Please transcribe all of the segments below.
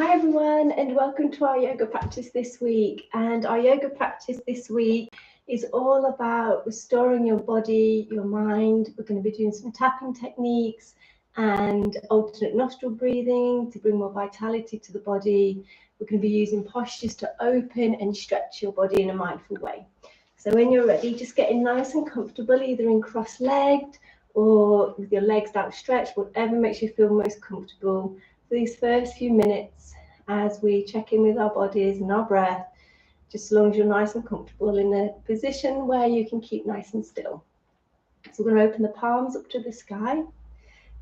Hi everyone, and welcome to our yoga practice this week. And our yoga practice this week is all about restoring your body, your mind. We're going to be doing some tapping techniques and alternate nostril breathing to bring more vitality to the body. We're going to be using postures to open and stretch your body in a mindful way. So when you're ready, just getting nice and comfortable, either in cross-legged or with your legs outstretched, whatever makes you feel most comfortable for these first few minutes as we check in with our bodies and our breath, just as long as you're nice and comfortable in a position where you can keep nice and still. So we're going to open the palms up to the sky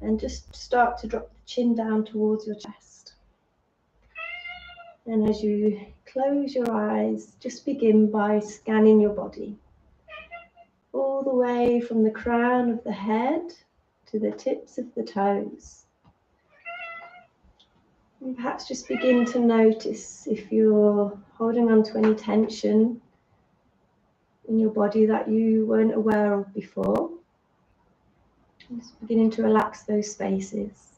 and just start to drop the chin down towards your chest. And as you close your eyes, just begin by scanning your body all the way from the crown of the head to the tips of the toes. And perhaps just begin to notice if you're holding on to any tension in your body that you weren't aware of before. And just beginning to relax those spaces.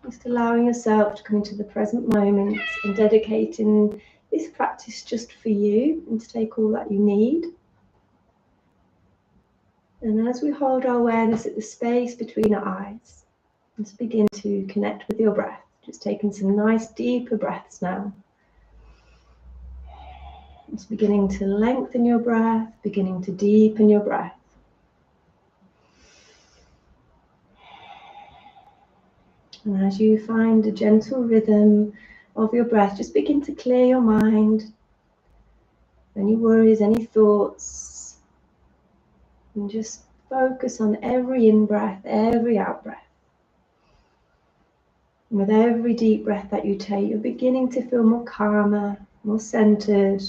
Just allowing yourself to come into the present moment and dedicating this practice just for you and to take all that you need. And as we hold our awareness at the space between our eyes, let's begin to connect with your breath. Just taking some nice deeper breaths now. Just beginning to lengthen your breath, beginning to deepen your breath. And as you find a gentle rhythm of your breath, just begin to clear your mind, any worries, any thoughts, and just focus on every in-breath, every out-breath. And with every deep breath that you take, you're beginning to feel more calmer, more centered,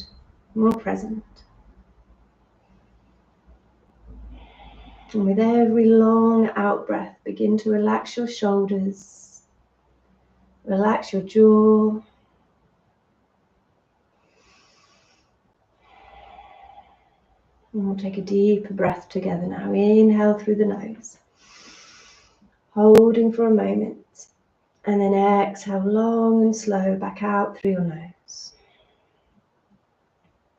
more present. And with every long out-breath, begin to relax your shoulders, relax your jaw. And we'll take a deeper breath together now. Inhale through the nose, holding for a moment, and then exhale long and slow back out through your nose.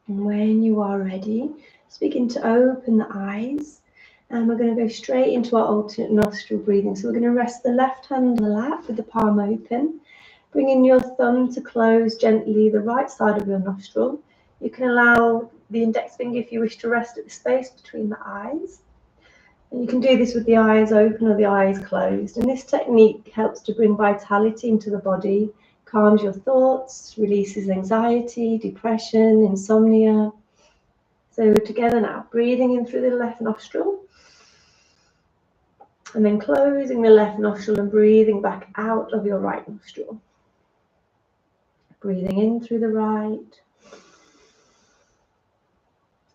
And when you are ready, just begin to open the eyes, and we're going to go straight into our alternate nostril breathing. So we're going to rest the left hand on the lap with the palm open, bringing your thumb to close gently the right side of your nostril. You can allow the index finger, if you wish, to rest at the space between the eyes. And you can do this with the eyes open or the eyes closed. And this technique helps to bring vitality into the body, calms your thoughts, releases anxiety, depression, insomnia. So together now, breathing in through the left nostril, and then closing the left nostril and breathing back out of your right nostril. Breathing in through the right,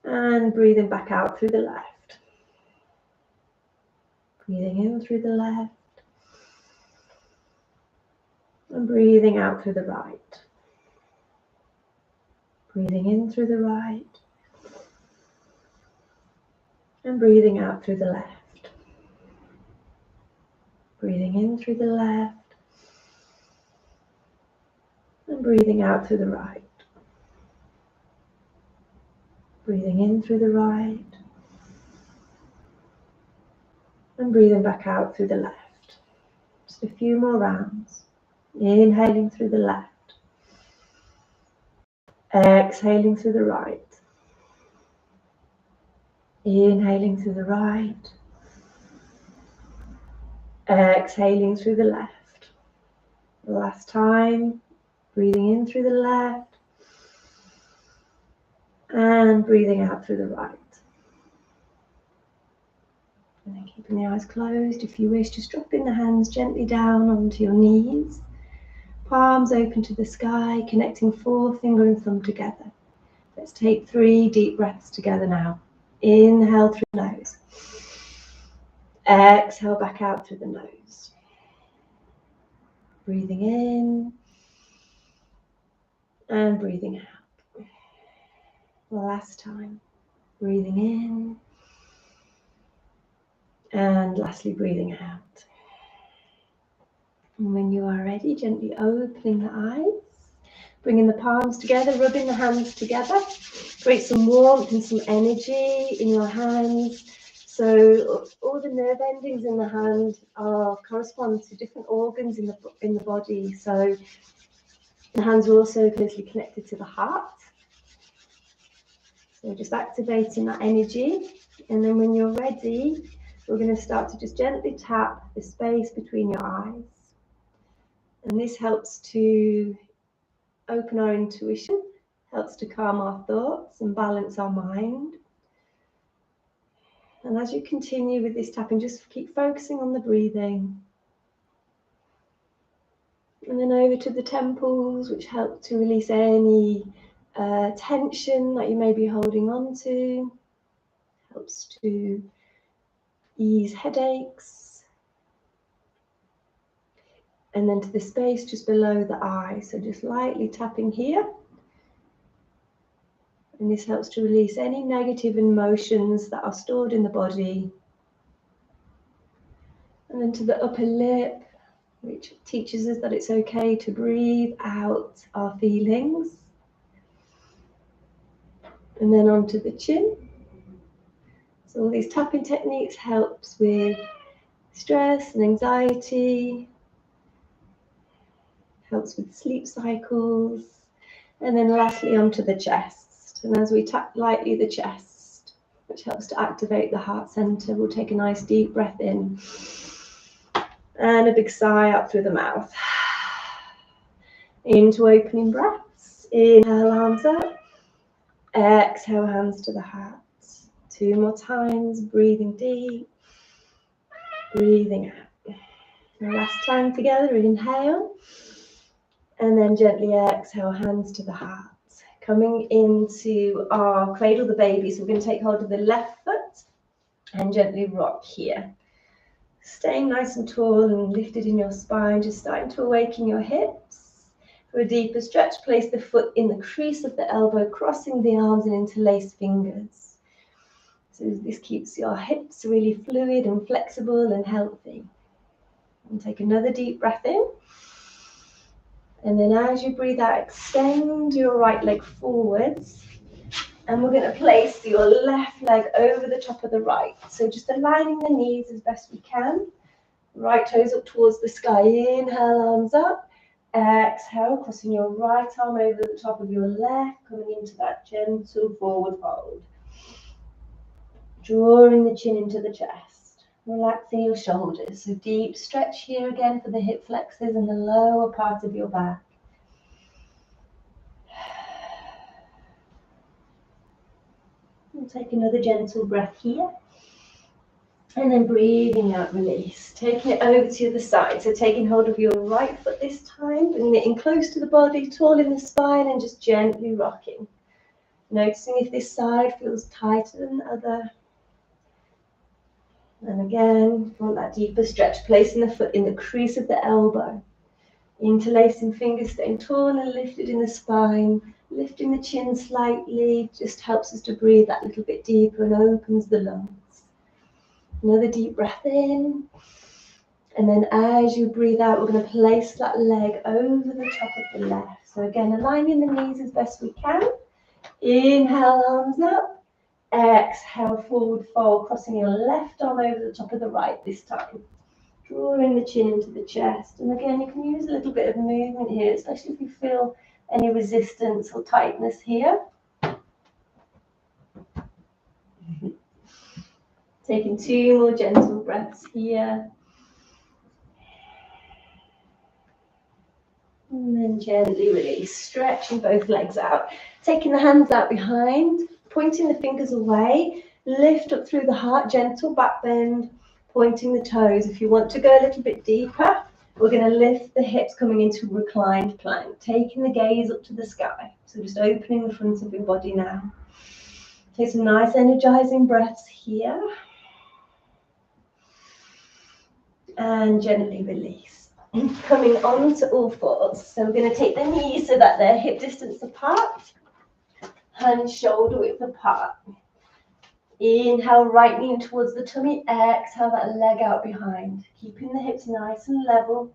and breathing back out through the left. Breathing in through the left, and breathing out through the right. Breathing in through the right, and breathing out through the left. Breathing in through the left, and breathing out through the right. Breathing in through the right, and breathing back out through the left. Just a few more rounds. Inhaling through the left, exhaling through the right, inhaling through the right, exhaling through the left. Last time, breathing in through the left, and breathing out through the right. And then keeping the eyes closed, if you wish, just dropping the hands gently down onto your knees. Palms open to the sky, connecting forefinger and thumb together. Let's take 3 deep breaths together now. Inhale through the nose. Exhale back out through the nose. Breathing in and breathing out. Last time. Breathing in. And lastly, breathing out. And when you are ready, gently opening the eyes, bringing the palms together, rubbing the hands together. Create some warmth and some energy in your hands. So all the nerve endings in the hand correspond to different organs in the body. So the hands are also closely connected to the heart. So just activating that energy. And then when you're ready, we're going to start to just gently tap the space between your eyes. And this helps to open our intuition, helps to calm our thoughts and balance our mind. And as you continue with this tapping, just keep focusing on the breathing. And then over to the temples, which help to release any tension that you may be holding on to. Helps to ease headaches. And then to the space just below the eye. So just lightly tapping here. And this helps to release any negative emotions that are stored in the body. And then to the upper lip, which teaches us that it's okay to breathe out our feelings. And then onto the chin. So all these tapping techniques helps with stress and anxiety, helps with sleep cycles. And then lastly onto the chest. And as we tap lightly the chest, which helps to activate the heart center, we'll take a nice deep breath in. And a big sigh out through the mouth. Into opening breaths. Inhale, arms up. Exhale, hands to the heart. 2 more times, breathing deep. Breathing out. And last time together, inhale. And then gently exhale, hands to the heart. Coming into our cradle the baby. So we're going to take hold of the left foot and gently rock here. Staying nice and tall and lifted in your spine, just starting to awaken your hips. For a deeper stretch, place the foot in the crease of the elbow, crossing the arms and interlace fingers. So this keeps your hips really fluid and flexible and healthy. And take another deep breath in. And then as you breathe out, extend your right leg forwards. And we're going to place your left leg over the top of the right. So just aligning the knees as best we can. Right toes up towards the sky. Inhale, arms up. Exhale, crossing your right arm over the top of your left, coming into that gentle forward fold. Drawing the chin into the chest. Relaxing your shoulders. So deep stretch here again for the hip flexors and the lower part of your back. And take another gentle breath here. And then breathing out, release. Taking it over to the other side. So taking hold of your right foot this time, bringing it in close to the body, tall in the spine, and just gently rocking. Noticing if this side feels tighter than the other. And again, want that deeper stretch, placing the foot in the crease of the elbow. Interlacing fingers, staying tall and lifted in the spine. Lifting the chin slightly, just helps us to breathe that little bit deeper and opens the lungs. Another deep breath in. And then as you breathe out, we're going to place that leg over the top of the left. So again, aligning the knees as best we can. Inhale, arms up. Exhale, forward fold, crossing your left arm over the top of the right this time. Drawing the chin into the chest. And again, you can use a little bit of movement here, especially if you feel any resistance or tightness here. Taking 2 more gentle breaths here. And then gently release, stretching both legs out. Taking the hands out behind, pointing the fingers away. Lift up through the heart, gentle back bend, pointing the toes. If you want to go a little bit deeper, we're going to lift the hips coming into reclined plank, taking the gaze up to the sky. So just opening the front of your body now. Take some nice energizing breaths here. And gently release. Coming on to all fours. So we're going to take the knees so that they're hip distance apart. Hands shoulder width apart. Inhale, right knee towards the tummy. Exhale, that leg out behind. Keeping the hips nice and level.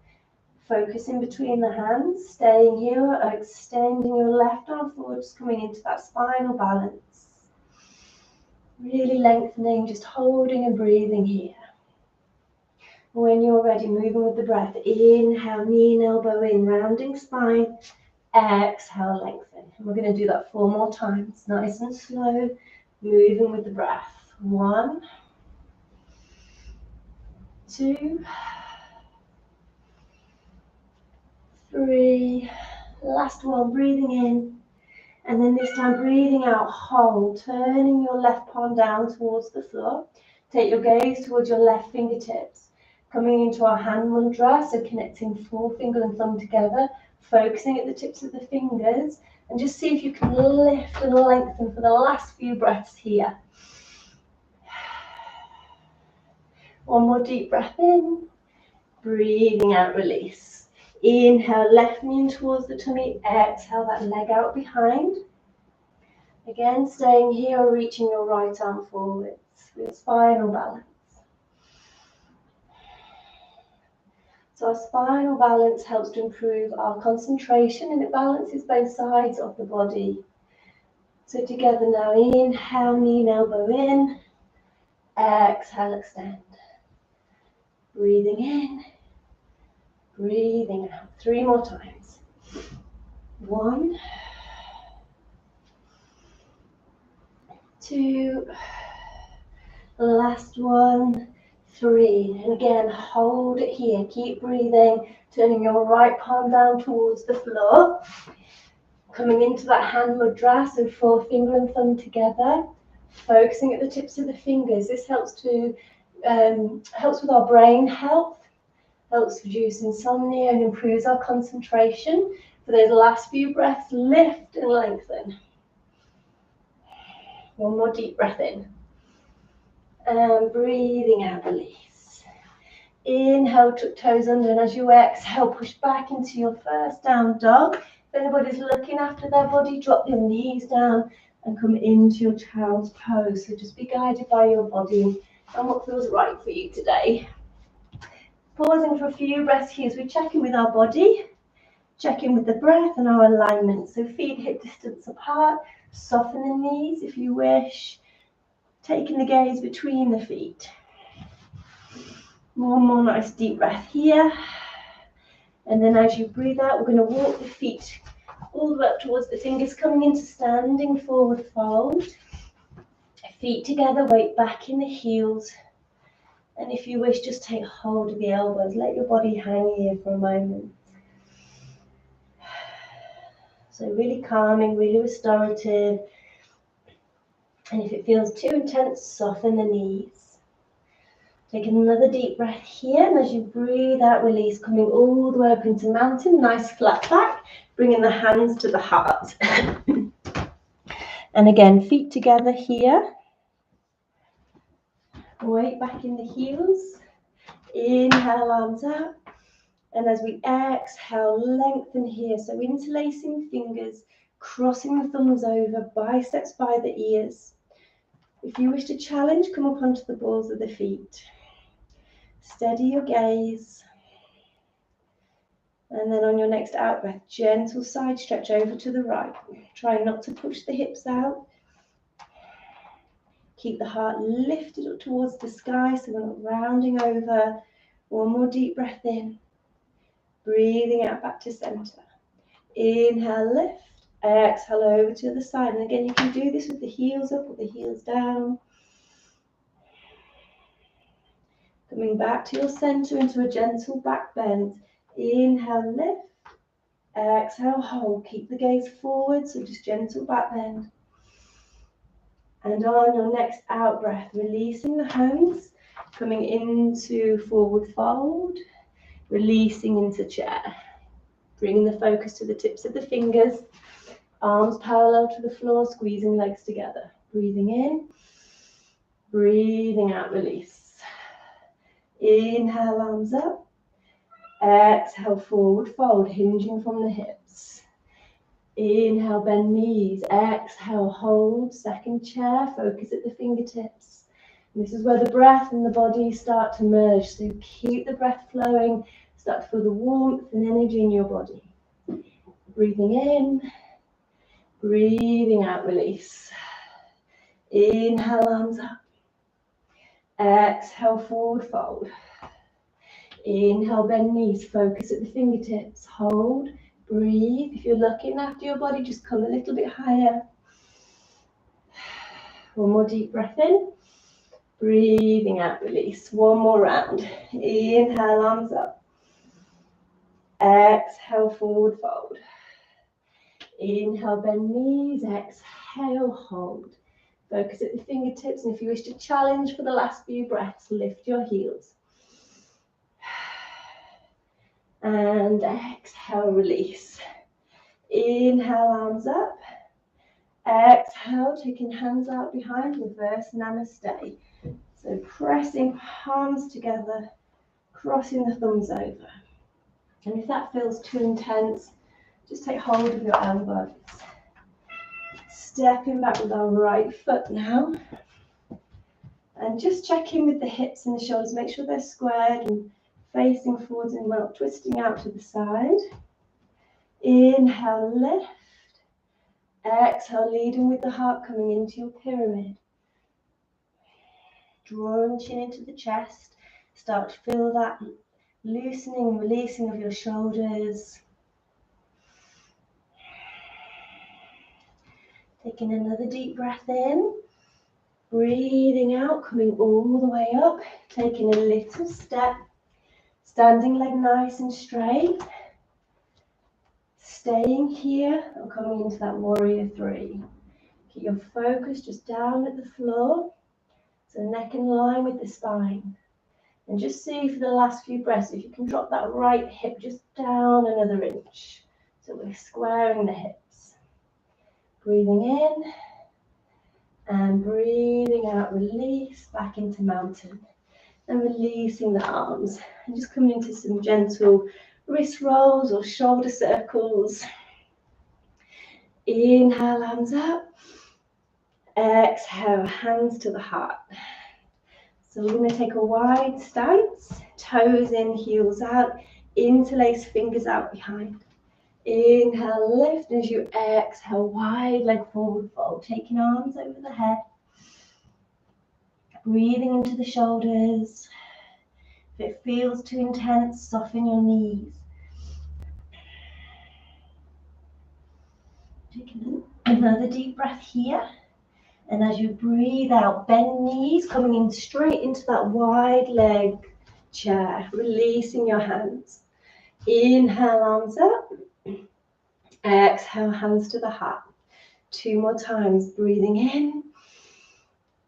Focusing between the hands, staying here, or extending your left arm forward, just coming into that spinal balance. Really lengthening, just holding and breathing here. When you're ready, moving with the breath. Inhale, knee and elbow in, rounding spine. Exhale, lengthen. And we're going to do that 4 more times, nice and slow, moving with the breath. 1, 2, 3, last one, breathing in, and then this time breathing out, hold, turning your left palm down towards the floor. Take your gaze towards your left fingertips, coming into our hand mudra, so connecting forefinger and thumb together, focusing at the tips of the fingers, and just see if you can lift and lengthen for the last few breaths here. One more deep breath in, breathing out, release. Inhale, left knee in towards the tummy, exhale that leg out behind. Again, staying here or reaching your right arm forwards with spinal balance. So our spinal balance helps to improve our concentration and it balances both sides of the body. So together now, inhale, knee and elbow in, exhale, extend. Breathing in, breathing out. 3 more times. 1, 2, last one, 3. And again, hold it here. Keep breathing, turning your right palm down towards the floor. Coming into that hand mudra, so forefinger and thumb together. Focusing at the tips of the fingers. This helps with our brain health, helps reduce insomnia and improves our concentration. For those last few breaths, lift and lengthen. 1 more deep breath in. And breathing out, release. Inhale, tuck toes under, and as you exhale, push back into your first down dog. If anybody's looking after their body, drop your knees down and come into your child's pose. So just be guided by your body and what feels right for you today. Pausing for a few breaths here as we check in with our body, check in with the breath and our alignment. So feet hip distance apart, soften the knees if you wish, taking the gaze between the feet. 1 more nice deep breath here. And then as you breathe out, we're going to walk the feet all the way up towards the fingers, coming into standing forward fold. Feet together, weight back in the heels. And if you wish, just take hold of the elbows. Let your body hang here for a moment. So really calming, really restorative. And if it feels too intense, soften the knees. Take another deep breath here. And as you breathe out, release, coming all the way up into mountain. Nice flat back. Bringing the hands to the heart. And again, feet together here. Weight back in the heels. Inhale, arms up. And as we exhale, lengthen here. So interlacing fingers, crossing the thumbs over, biceps by the ears. If you wish to challenge, come up onto the balls of the feet. Steady your gaze. And then on your next out breath, gentle side stretch over to the right. Try not to push the hips out. Keep the heart lifted up towards the sky so we're not rounding over. 1 more deep breath in. Breathing out back to center. Inhale, lift. Exhale over to the side. And again, you can do this with the heels up or the heels down. Coming back to your center into a gentle back bend. Inhale, lift. Exhale, hold. Keep the gaze forward, so just gentle back bend. And on your next out breath, releasing the hands, coming into forward fold, releasing into chair. Bringing the focus to the tips of the fingers, arms parallel to the floor, squeezing legs together. Breathing in, breathing out, release. Inhale, arms up. Exhale, forward fold, hinging from the hips. Inhale, bend knees. Exhale, hold, second chair, focus at the fingertips. And this is where the breath and the body start to merge. So keep the breath flowing. Start to feel the warmth and energy in your body. Breathing in, breathing out, release. Inhale, arms up. Exhale, forward fold. Inhale, bend knees, focus at the fingertips. Hold, breathe. If you're looking after your body, just come a little bit higher. One more deep breath in. Breathing out, release. One more round. Inhale, arms up. Exhale, forward fold. Inhale, bend knees. Exhale, hold. Focus at the fingertips, and if you wish to challenge for the last few breaths, lift your heels. And exhale, release. Inhale, arms up. Exhale, taking hands out behind, reverse namaste. So pressing palms together, crossing the thumbs over. And if that feels too intense, just take hold of your elbows. Stepping back with our right foot now. And just check in with the hips and the shoulders. Make sure they're squared and facing forwards and not twisting out to the side. Inhale, lift. Exhale, leading with the heart, coming into your pyramid. Drawing chin into the chest. Start to feel that loosening and releasing of your shoulders. Taking another deep breath in. Breathing out, coming all the way up. Taking a little step. Standing leg nice and straight. Staying here or coming into that warrior three. Keep your focus just down at the floor. So neck in line with the spine. And just see for the last few breaths if you can drop that right hip just down another inch. So we're squaring the hips. Breathing in and breathing out, release back into mountain. And releasing the arms. And just coming into some gentle wrist rolls or shoulder circles. Inhale, hands up. Exhale, hands to the heart. So we're going to take a wide stance, toes in, heels out, interlace fingers out behind. Inhale, lift. As you exhale, wide leg forward fold, taking arms over the head. Breathing into the shoulders. If it feels too intense, soften your knees. Taking another deep breath here. And as you breathe out, bend knees, coming in straight into that wide leg chair, releasing your hands. Inhale, arms up. Exhale, hands to the heart. Two more times, breathing in,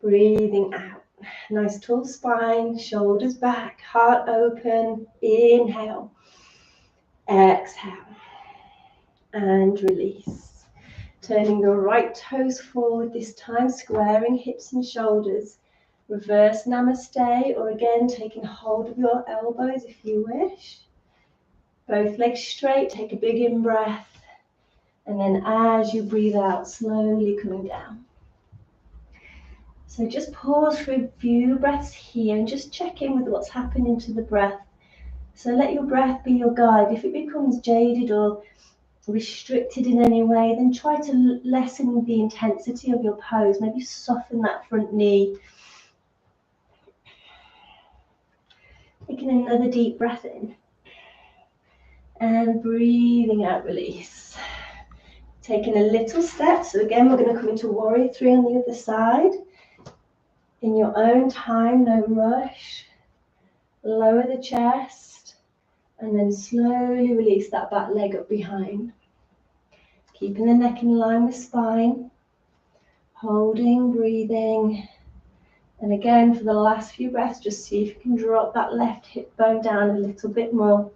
breathing out. Nice tall spine, shoulders back, heart open. Inhale, exhale, and release. Turning your right toes forward this time, squaring hips and shoulders. Reverse namaste, or again, taking hold of your elbows if you wish. Both legs straight, take a big in-breath. And then as you breathe out, slowly coming down. So just pause for a few breaths here and just check in with what's happening to the breath. So let your breath be your guide. If it becomes jaded or restricted in any way, then try to lessen the intensity of your pose. Maybe soften that front knee. Taking another deep breath in. And breathing out, release. Taking a little step. So again, we're going to come into warrior three on the other side. In your own time, no rush. Lower the chest. And then slowly release that back leg up behind. Keeping the neck in line with spine. Holding, breathing. And again, for the last few breaths, just see if you can drop that left hip bone down a little bit more.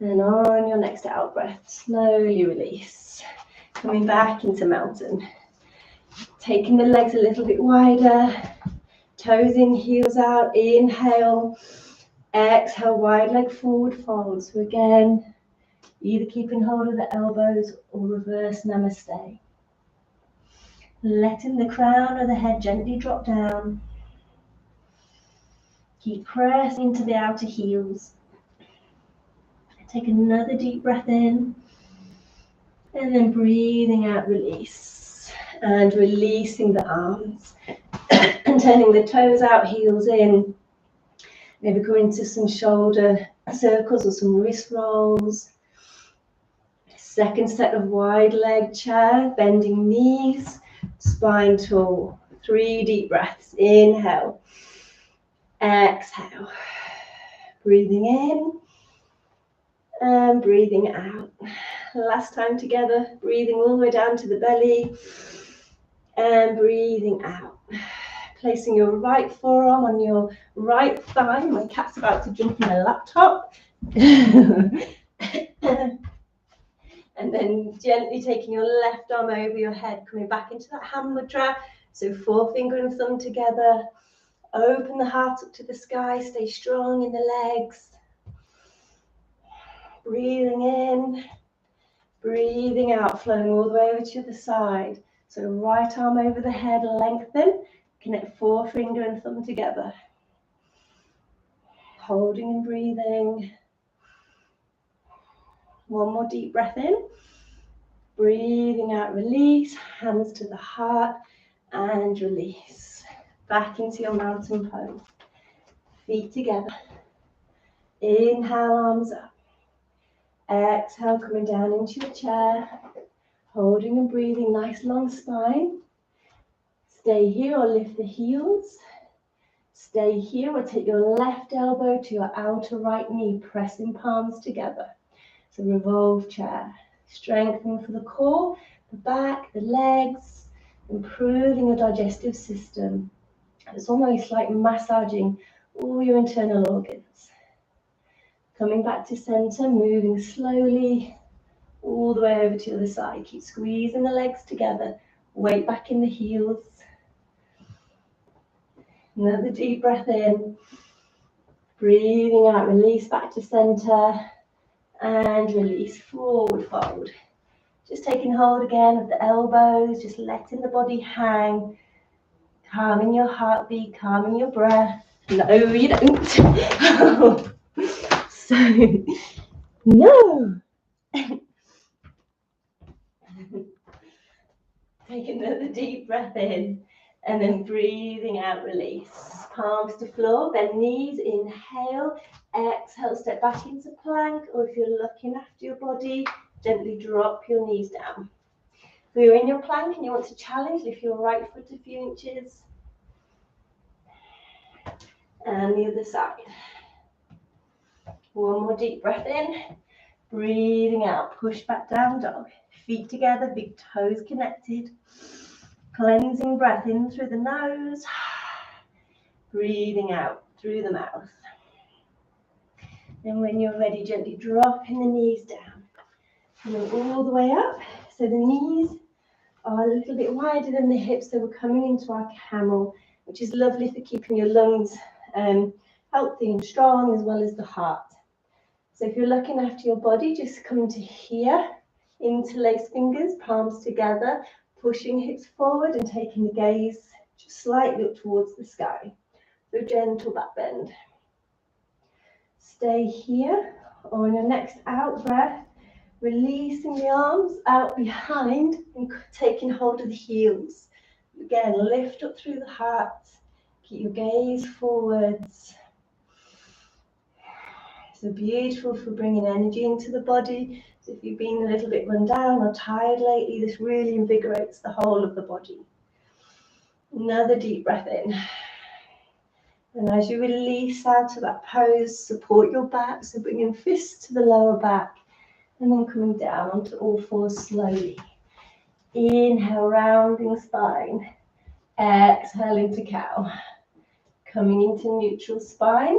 And on your next out breath, slowly release. Coming back into mountain. Taking the legs a little bit wider. Toes in, heels out. Inhale. Exhale, wide leg forward fold. So again, either keeping hold of the elbows or reverse namaste. Letting the crown of the head gently drop down. Keep pressing into the outer heels. Take another deep breath in. And then breathing out, release. And releasing the arms. And turning the toes out, heels in. Maybe go into some shoulder circles or some wrist rolls. Second set of wide leg chair, bending knees, spine tall. 3 deep breaths. Inhale. Exhale. Breathing in and breathing out. Last time together, breathing all the way down to the belly and breathing out. Placing your right forearm on your right thigh. My cat's about to jump on my laptop. And then gently taking your left arm over your head, coming back into that hand mudra. So forefinger and thumb together. Open the heart up to the sky. Stay strong in the legs. Breathing in. Breathing out, flowing all the way over to the side. So right arm over the head, lengthen. Connect forefinger and thumb together. Holding and breathing. One more deep breath in. Breathing out, release. Hands to the heart and release. Back into your mountain pose. Feet together. Inhale, arms up. Exhale, coming down into your chair. Holding and breathing, nice long spine. Stay here or lift the heels. Stay here or take your left elbow to your outer right knee, pressing palms together. So revolve chair. Strengthening for the core, the back, the legs, improving your digestive system. It's almost like massaging all your internal organs. Coming back to center, moving slowly all the way over to the other side. Keep squeezing the legs together. Weight back in the heels. Another deep breath in. Breathing out, release back to center. And release, forward fold. Just taking hold again of the elbows, just letting the body hang. Calming your heartbeat, calming your breath. No, you don't. So, no. Take another deep breath in and then breathing out, release. Palms to floor, bend knees, inhale, exhale, step back into plank, or if you're looking after your body, gently drop your knees down. If you're in your plank and you want to challenge, lift your right foot a few inches. And the other side. One more deep breath in, breathing out, push back down dog. Feet together, big toes connected. Cleansing breath in through the nose, breathing out through the mouth. And when you're ready, gently dropping the knees down. And then all the way up. So the knees are a little bit wider than the hips, so we're coming into our camel, which is lovely for keeping your lungs healthy and strong, as well as the heart. So if you're looking after your body, just come to here, interlace fingers, palms together, pushing hips forward and taking the gaze just slightly up towards the sky. So gentle back bend. Stay here, or on your next out breath, releasing the arms out behind and taking hold of the heels. Again, lift up through the heart. Keep your gaze forwards. So beautiful for bringing energy into the body. So if you've been a little bit run down or tired lately, this really invigorates the whole of the body. Another deep breath in. And as you release out of that pose, support your back. So bringing fists to the lower back and then coming down onto all fours slowly. Inhale, rounding spine. Exhale into cow. Coming into neutral spine.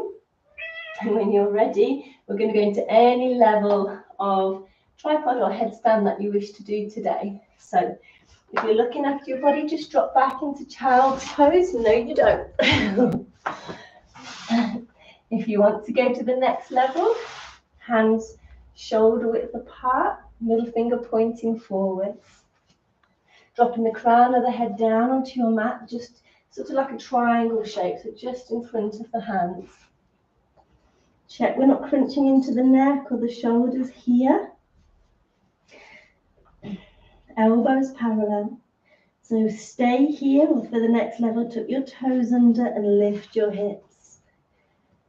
And when you're ready, we're going to go into any level of tripod or headstand that you wish to do today. So if you're looking after your body, just drop back into child's pose. No, you don't. If you want to go to the next level, hands shoulder width apart, middle finger pointing forwards. Dropping the crown of the head down onto your mat, just sort of like a triangle shape, so just in front of the hands. Check we're not crunching into the neck or the shoulders here. Elbows parallel. So stay here, or for the next level, tuck your toes under and lift your hips.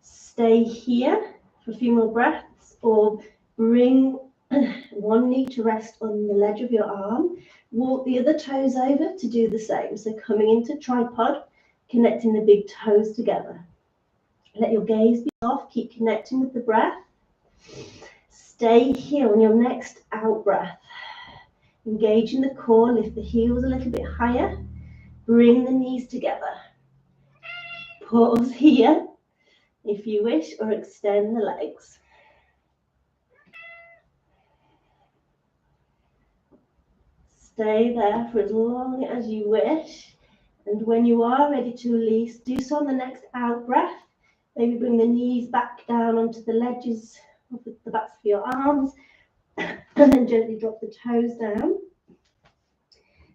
Stay here for a few more breaths, or bring one knee to rest on the ledge of your arm. Walk the other toes over to do the same. So coming into tripod, connecting the big toes together. Let your gaze be off, keep connecting with the breath. Stay here on your next out breath. Engage in the core, lift the heels a little bit higher. Bring the knees together. Pause here if you wish, or extend the legs. Stay there for as long as you wish. And when you are ready to release, do so on the next out breath. Maybe bring the knees back down onto the ledges of the backs of your arms. And then gently drop the toes down.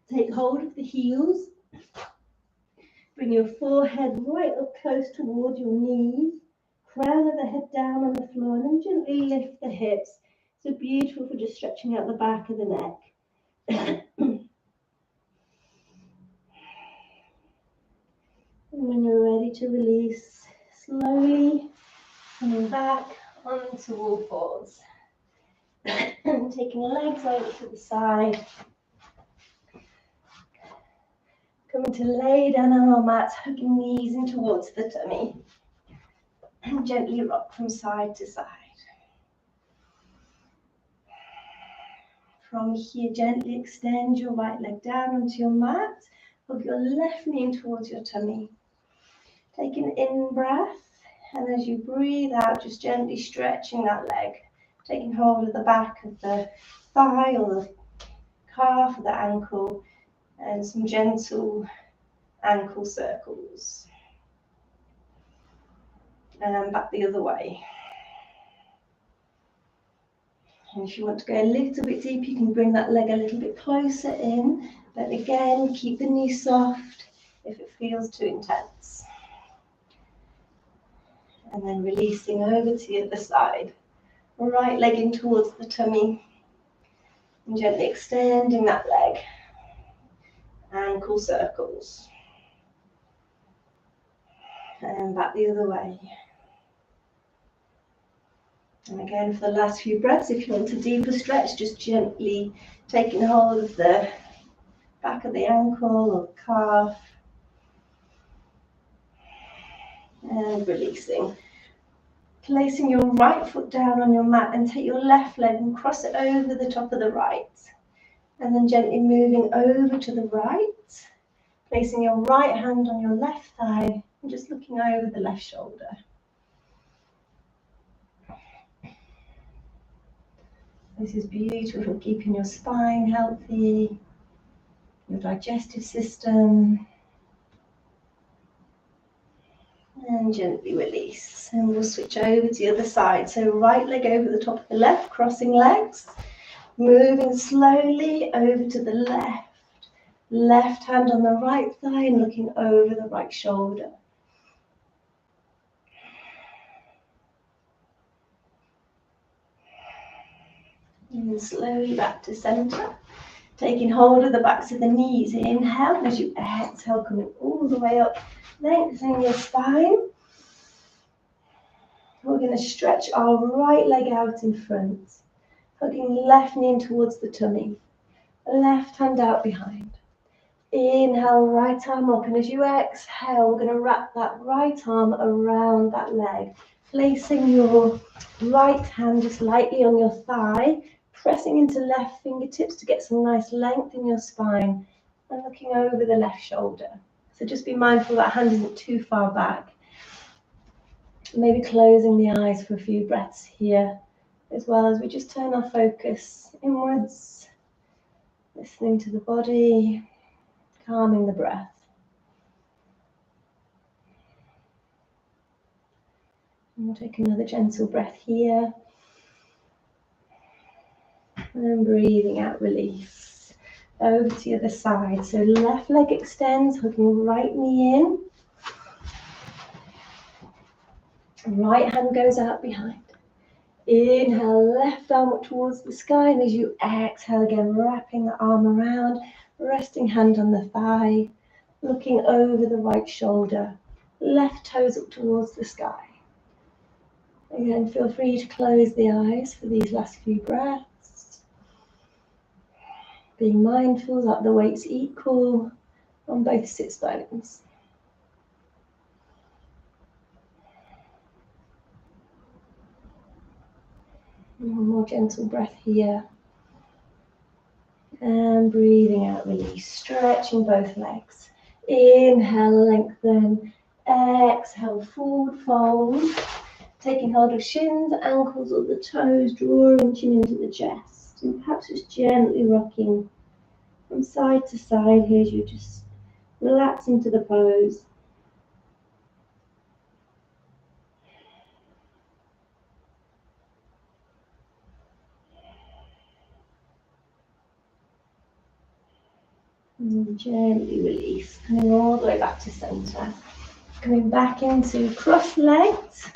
Take hold of the heels. Bring your forehead right up close towards your knees. Crown of the head down on the floor, and then gently lift the hips. So beautiful for just stretching out the back of the neck. And when you're ready to release, slowly coming back onto all fours. Taking the legs over to the side. Coming to lay down on our mats, hugging knees in towards the tummy. And gently rock from side to side. From here, gently extend your right leg down onto your mat. Hug your left knee in towards your tummy. Take an in-breath, and as you breathe out, just gently stretching that leg. Taking hold of the back of the thigh or the calf or the ankle, and some gentle ankle circles. And back the other way. And if you want to go a little bit deep, you can bring that leg a little bit closer in. But again, keep the knee soft if it feels too intense. And then releasing over to the other side. Right leg in towards the tummy. And gently extending that leg. Ankle circles. And back the other way. And again, for the last few breaths, if you want a deeper stretch, just gently taking hold of the back of the ankle or the calf. And releasing. Placing your right foot down on your mat, and take your left leg and cross it over the top of the right. And then gently moving over to the right. Placing your right hand on your left thigh and just looking over the left shoulder. This is beautiful for keeping your spine healthy, your digestive system. And gently release. And we'll switch over to the other side. So right leg over the top of the left, crossing legs. Moving slowly over to the left. Left hand on the right thigh and looking over the right shoulder. And slowly back to center. Taking hold of the backs of the knees. Inhale. As you exhale, coming all the way up. Lengthening your spine. We're going to stretch our right leg out in front. Hugging left knee in towards the tummy. Left hand out behind. Inhale, right arm up. And as you exhale, we're going to wrap that right arm around that leg. Placing your right hand just lightly on your thigh. Pressing into left fingertips to get some nice length in your spine. And looking over the left shoulder. So just be mindful that hand isn't too far back. Maybe closing the eyes for a few breaths here, as well as we just turn our focus inwards, listening to the body, calming the breath. And we'll take another gentle breath here. And breathing out, release. over to the other side. So left leg extends, hooking right knee in. Right hand goes out behind. Inhale, left arm up towards the sky, and as you exhale again, wrapping the arm around, resting hand on the thigh, looking over the right shoulder, left toes up towards the sky. Again, feel free to close the eyes for these last few breaths. Being mindful that the weight's equal on both sits bones. One more gentle breath here. And breathing out, release, stretching both legs. Inhale, lengthen. Exhale, forward fold. Taking hold of shins, ankles, or the toes, drawing chin into the chest. And perhaps just gently rocking from side to side here as you just relax into the pose. And gently release, coming all the way back to center. Coming back into cross legs,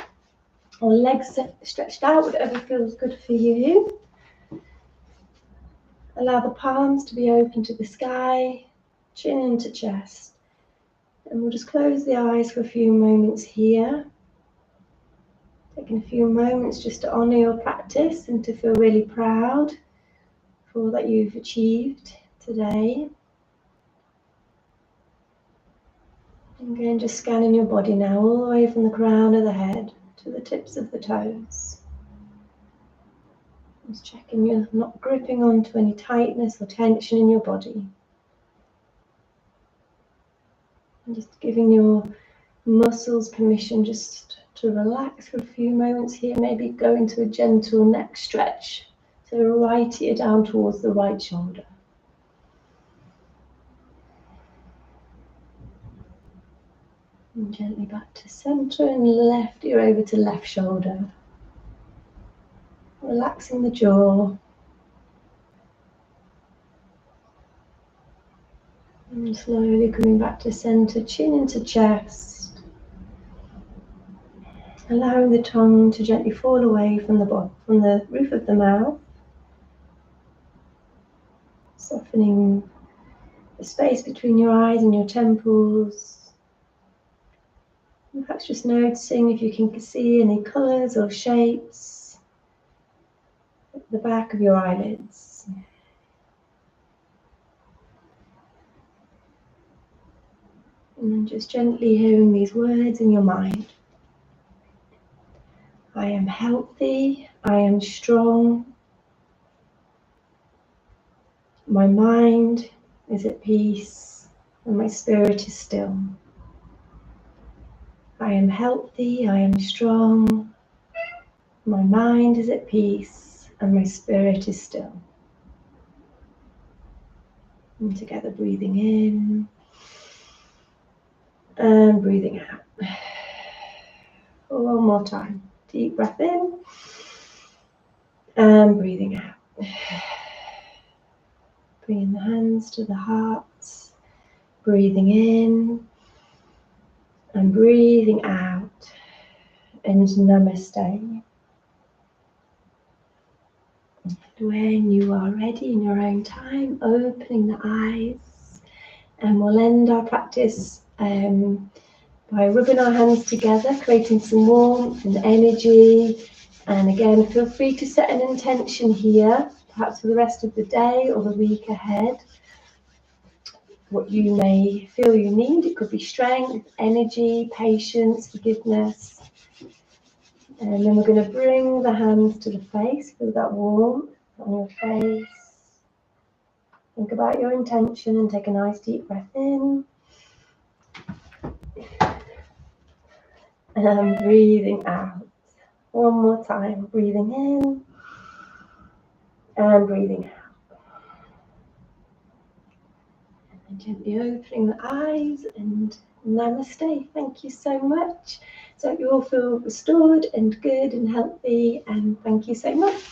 or legs stretched out, whatever feels good for you. Allow the palms to be open to the sky, chin into chest. And we'll just close the eyes for a few moments here. Taking a few moments just to honor your practice and to feel really proud for all that you've achieved today. And again, just scanning your body now, all the way from the crown of the head to the tips of the toes. Just checking you're not gripping onto any tightness or tension in your body. And just giving your muscles permission just to relax for a few moments here. Maybe go into a gentle neck stretch. So right ear down towards the right shoulder. And gently back to center and left ear over to left shoulder. Relaxing the jaw. And slowly coming back to center, chin into chest. Allowing the tongue to gently fall away from the roof of the mouth. Softening the space between your eyes and your temples. And perhaps just noticing if you can see any colours or shapes at the back of your eyelids. And then just gently hearing these words in your mind. I am healthy, I am strong, my mind is at peace, and my spirit is still. I am healthy, I am strong, my mind is at peace, and my spirit is still. And together, breathing in and breathing out. One more time. Deep breath in and breathing out. Bringing the hands to the heart, breathing in and breathing out, and namaste. When you are ready in your own time, opening the eyes, and we'll end our practice by rubbing our hands together, creating some warmth and energy. And again, feel free to set an intention here, perhaps for the rest of the day or the week ahead. What you may feel you need. It could be strength, energy, patience, forgiveness. And then we're going to bring the hands to the face. Feel that warmth on your face. Think about your intention and take a nice deep breath in. And breathing out. One more time. Breathing in and breathing out. And gently opening the eyes and namaste. Thank you so much. So you all feel restored and good and healthy, and thank you so much.